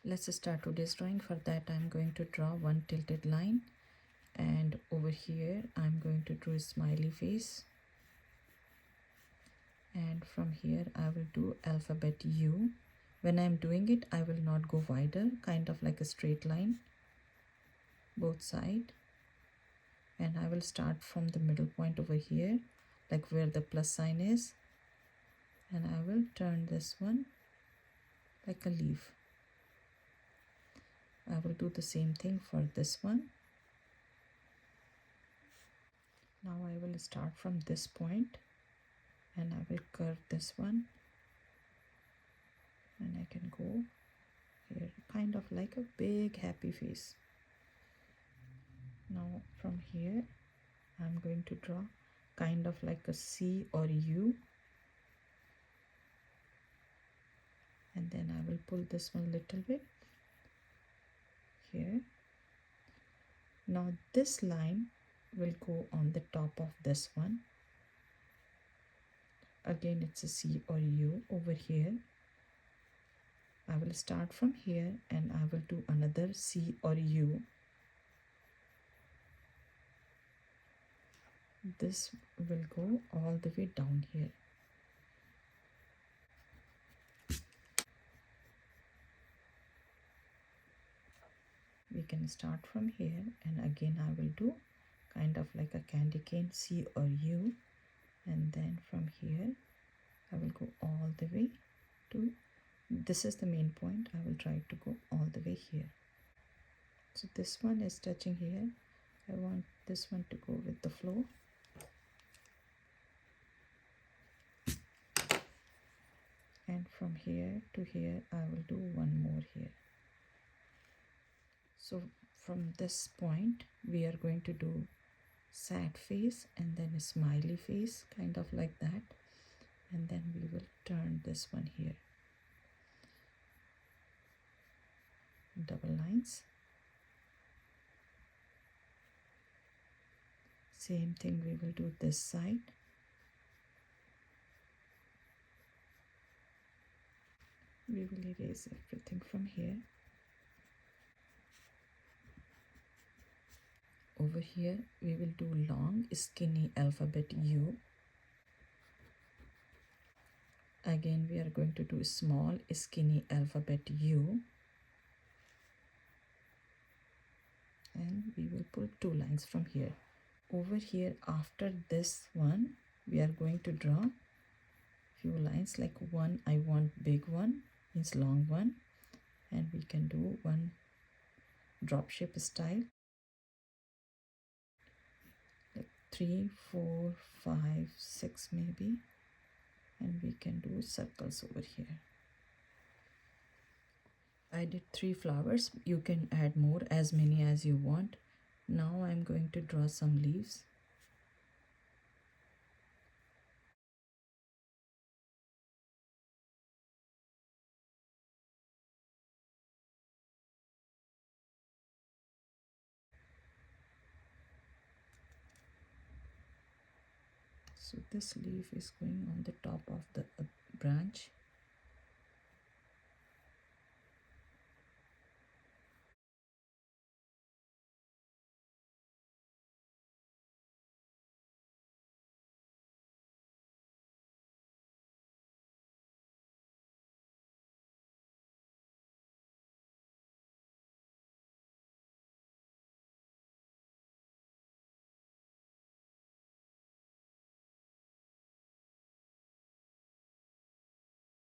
Let's start today's drawing. For that I'm going to draw one tilted line, and over here I'm going to draw a smiley face, and from here I will do alphabet U. When I'm doing it, I will not go wider, kind of like a straight line both side, and I will start from the middle point over here, like where the plus sign is, and I will turn this one like a leaf. I will do the same thing for this one. Now I will start from this point and I will curve this one, and I can go here, kind of like a big happy face. Now from here I'm going to draw kind of like a C or U, and then I will pull this one a little bit here. Now this line will go on the top of this one. Again, it's a C or U over here. I will start from here and I will do another C or U. This will go all the way down here. We can start from here, and again I will do kind of like a candy cane C or U, and then from here I will go all the way to, this is the main point, I will try to go all the way here. So this one is touching here. I want this one to go with the flow. And from here to here I will do one more here. So from this point we are going to do sad face and then a smiley face, kind of like that, and then we will turn this one here, double lines. Same thing we will do this side. We will erase everything from here. Over here we will do long skinny alphabet U. Again we are going to do small skinny alphabet U, and we will pull two lines from here. Over here after this one we are going to draw few lines, like one, I want big one, means long one, and we can do one drop shape style, like 3, 4, 5, 6 maybe, and we can do circles over here. I did 3 flowers. You can add more, as many as you want. Now I'm going to draw some leaves. So this leaf is going on the top of the branch.